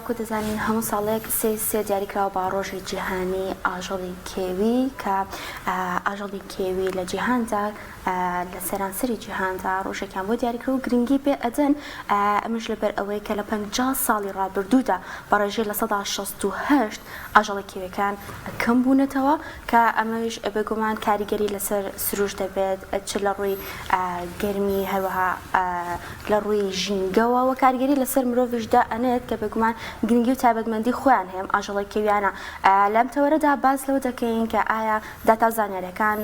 تاکو دەزانین هەموو ساڵێک سێ دیاریکراوە با ڕۆژی جیهانی ئاژەڵی کێوی کە ئاژەڵی کێوی لە جیهاندا لە سەرانسەری جیهاندا ڕۆژێکیان بۆ دیاریکرا و گرنگی پێ ئەدەن ئەمەش لەبەر ئەوەی کە لە 50 ساڵی ڕابردوودا بەڕێژەی لە 168 ئاژەڵی کێویەکان کەم بوونەتەوە کە ئەمەش بێگومان کاریگەری لەسەر سروش دەبێت چ لە ڕووی گەرمی هەروەها لە ڕووی ژینگەوە و کاریگەری لەسەر مرۆڤشدا ئەنێت کە بێگومان گرنگی و تایبەتمەندی خۆیان هەیە ئاژەڵی کێویانە. لەم تەوەرەدا باس لەوە دەکەین کە ئایا داتا زانیاریەکان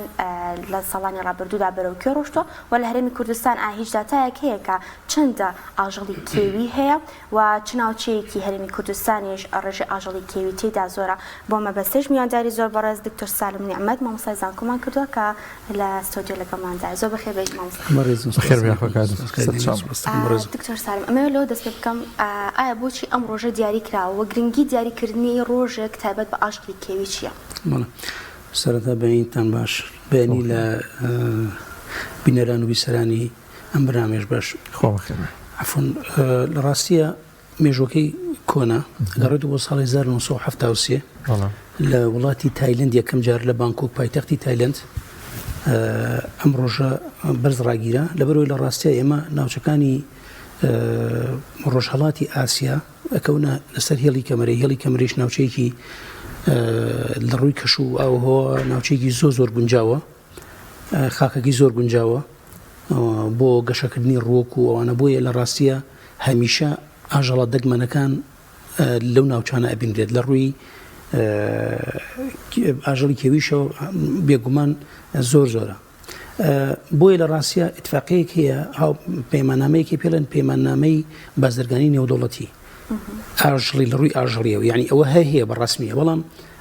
لە ساڵانی ڕابردوودا بەرەو کوێ ڕۆشتووە و لە هەرێمی کوردستان هیچ داتایەک هەیە کە چەندە ئاژەڵی کێوی هەیە و چ ناوچەیەکی هەرێمی کوردستانیش ڕێژەی ئاژەڵی کێوی تێدا زۆرە. بۆ مەبەستش میوانداری زۆر بەڕێز دکتۆر سالم نیعمەت مامۆستای زانکۆمان کردووە کە لە ستۆدیۆ لەگەڵماندایە. زۆر بەخێر بێت دکتۆر سالم. ئەمە لەوە دەست پێ بکەم ئایا بۆچی ئەم ڕۆژە دیاری کراوە و گرنگی دیاریکردنی ڕۆژێک تایبەت بە ئاژەڵی کێوی چییە؟ سەرەتا بەینتان باش بەینی لە بینەران و بیسەرانی ئەم بەرنامەیەش باش عەفوان لە ڕاستیە مێژووەکەی کۆنا گەڕێتەوە بۆ ساڵی 1970 لە وڵاتی تایلەند یەکەم جار لە بانکۆک پایتەختی تایلەند ئەم ڕۆژە بەرز ڕاگیرە لەبەرەوەی لە ڕاستیە ئێمە ناوچەکانی ڕۆژهەڵاتی ئاسیا ئەکەونە لەسەر هێڵی کەمەرەی. هێڵی کەمەرەیش ناوچەیەکی لە ڕووی کەش و ئاوهەوا ناوچەیەکی زۆر گونجاوە، خاکەکی زۆر گونجاوە بۆ گەشەکردنی ڕۆک و ئەوانە. بۆیە لە ڕاستیە هەمیشە ئاژەڵە دەگمەنەکان لەو ناوچانە ئەبینرێت. لە ڕووی ئاژەڵی کێویشەوە بێگومان زۆرە. بۆیە لە ڕاستیە ئیتفاقەیەک هەیە پەیماننامەیەکی پێڵێن پەیماننامەی بازرگانی نێودەوڵەتی ئاژەڵی لە ڕووی ئاژەڵیەوە، یعنی ئەوە هەیە بەڕاستمیە. بەڵام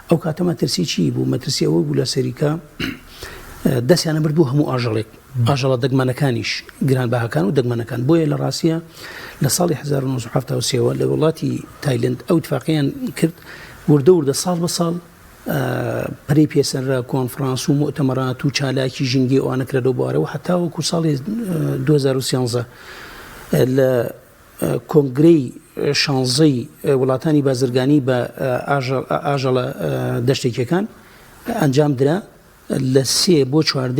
ئەو کاتە مەترسی چی بوو؟ مەترسی ئەوە بوو لە سەریکە دەستیانە بردبوو هەموو ئاژەڵێک، ئاژەڵە دەگمەنەکانیش گرانبەهاکان و دەگمەنەکان. بۆیە لە ڕاستیە لە ساڵی 1970 لە وڵاتی تایلەند ئەو اتفاقیان کرد وردە ساڵ بە ساڵ پرەی پێسەررا کۆنفرانس و مؤتەمەرات و چالاکی ژینگی ئەوانە کردەوە بوارەوە هەتاوەکو ساڵی 2013 لە کۆنگرەی شانزەی وڵاتانی بازرگانی بە ئاژەڵە دەشتێکیەکان ئەنجام درا لە 3 بۆ 4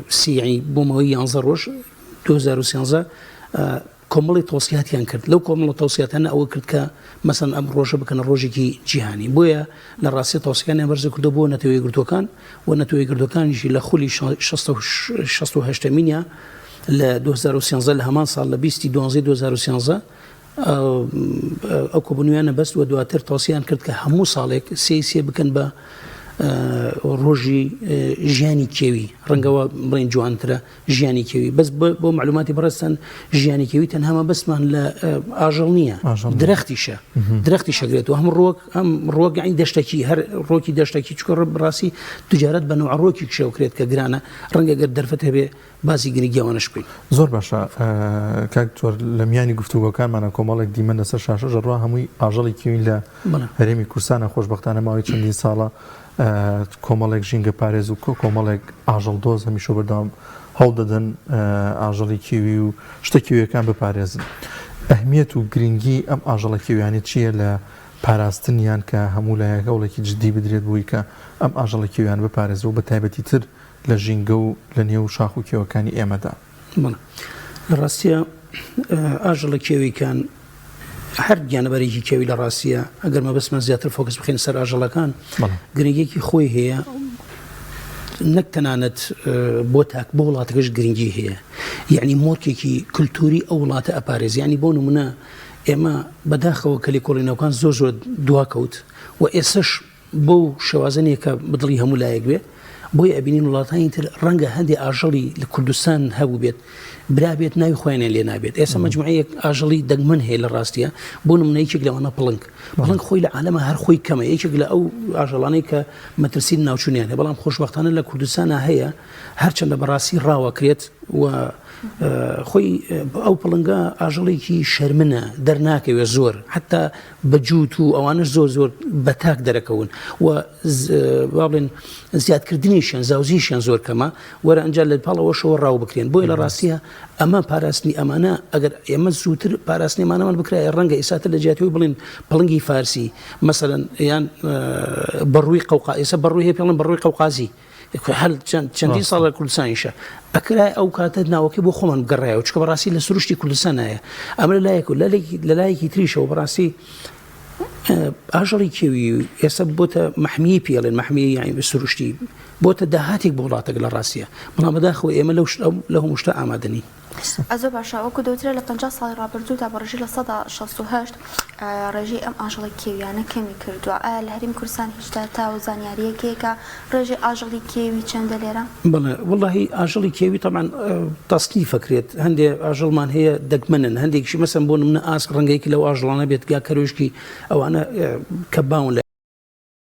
سیعی بۆمەوەی 11 ڕۆژ 2013 کۆمەڵی تۆسیاتیان کرد. لەو کۆمەڵە تۆسیاتانە ئەوە کرد کە مەسەن ئەم ڕۆژە بکەنە ڕۆژێکی جیهانی. بۆیە لە ڕاستی تۆسیەکانیان بەرز کردو بۆ نەتەوەی گرتوەکان و نەتەوەی گرتوەکانیشی لە خولی 68 مینیا لە 2013 لە هەمان ساڵ لە 2013 ئەو کۆبوونیانە بەست و دواتر تۆسیان کرد کە هەموو ساڵێک سێ بکەن بە ڕۆژی ژیانی کێوی. ڕەنگەوە بڵێن جوانترە ژیانی کێوی. بەس بۆ معلوماتی بەڕێستان ژیانی کێوی تەنها بەسمان لە ئاژەڵ نییە، درەختی شەگرێت و هەم ڕۆک عین دەشتێکی هەر ڕۆکی دەشتێکی چکە ڕاستی تجارەت بە نوع ڕۆکی کشەوکرێت کە گرانە ڕەنگە گەر دەرفەت هەبێ بازی گرنگیەوەنەش بکەین. زۆر باشە کاکتۆر لە میانی گفتوگۆکانمانە کۆمەڵێک دیمە لەسەر شاشە ڕوا هەمووی ئاژەڵی کێوی لە هەرێمی کوردستانە خۆشبەختانە ماوەی چەندین ساڵە کۆمەڵێک ژینگە پارێز و کۆمەڵێک ئاژەڵ دۆز هەمیشە بەردەوام هەوڵ دەدەن ئاژەڵی کێوی و شتە کێویەکان بپارێزن. ئەهمیەت و گرنگی ئەم ئاژەڵە کێویانی چییە لە پاراستنیان کە هەموو لایەک هەوڵێکی جدی بدرێت بووی کە ئەم ئاژەڵە کێویان بپارێزن و بە تایبەتی تر لە ژینگە و لە نێو شاخ و کێوەکانی ئێمەدا؟ لە ڕاستیە ئاژەڵە کێویەکان هەر گیانەبەرێکی کێوی لە ڕاستیە ئەگەر مەبەستمە زیاتر فۆکس بخین سەر ئاژەڵەکان گرنگیەکی خۆی هەیە، نەک تەنانەت بۆ بۆ وڵاتەکەش گرنگی هەیە، یعنی مۆرکێکی کولتوری ئەو وڵاتە ئەپارێز. یعنی بۆ نمونە ئێمە بەداخەوە کەلیکۆڵینەوەکان زۆر دواکەوت و ئێسش بۆ شێوازنێک کە بدڵی هەموو لایەک بێ بۆی ئەبینین وڵاتانی تر ڕەنگە هەندێک ئاژەڵی لە کوردستان هەبوو بێت برابێت ناوی خۆیانیان لێ نابێت. ئێستا مەجموعەیەک ئاژەڵی دەگمەن هەیە لە ڕاستیە. بۆ نمونە یەکێک لەوانە پڵنگ خۆی لە عالەمە هەر خۆی کەمە، یەکێک لە ئەو ئاژەڵانەی کە مەترسی ناوچوونیان هەیە. بەڵام خۆشبەختانە لە کوردستانە هەیە، هەرچەندە بەڕاستی ڕاوەکرێت و خۆی ئەو پڵنگە ئاژەڵێکی شەرمنە دەرناکەوێت زۆر حتا بەجووت و ئەوانش زۆر بەتاک دەرەکەون و با بڵێن زیادکردنیشیان زاوزیشیان زۆر کەمە وەرە ئەنجا لە پاڵەوەشەوە ڕاو بکرێن بۆی لە ڕاستیە ئەمە پاراستنی ئەمانە ئەگەر ئێمە زووتر پاراستنی ئەمانەمان بکرای ڕەنگە ئێساتر لە جیاتەوەی بڵێن پڵنگی فارسی مەسەلەن یان بەڕووی قەوقا ئێستا بەڕووی هەیە پێڵن بەڕووی قەوقازی هەل چەندی ساڵ لە کوردستانیشە ئەکرای ئەو کاتە ناوەکەی بۆ خۆمان گەڕایەوە چکە بەڕاستی لە سروشتی کوردستان هەیە ئەمە لە لایەکی تریشەوە بەڕاستی ئاژەڵی کێوی ئێستا بۆتە محمیی پێڵێن محمیی یانی سروشتی بۆتە داهاتێک بۆ وڵاتێک لە ڕاستیە بەڵام بەداخەوە ئێمە لە هەموو شتە ئامادەنی ئەزۆ باشە وەکو دەوترێت لە 50 ساڵی ڕابردوودا بە ڕێژی لە 1968 ڕێژەی ئەم ئاژەڵی کێویانە کەمی کردووە ئایا لە هەرێمی کوردستان هیچدا تا و زانیاریەکێکە ڕێژەی ئاژەڵی کێوی چەندە لێرە؟ بڵێ وڵڵاهی ئاژەڵی کێوی تەمان تەسنی فەکرێت هەندێک ئاژەڵمان هەیە دەگمەنن هەندێکیشی مەسەن بۆ نمونە ئاسک ڕەنگەیەکی لەو ئاژەڵانە بێت گا کەرۆشکی ئەوانە کە باون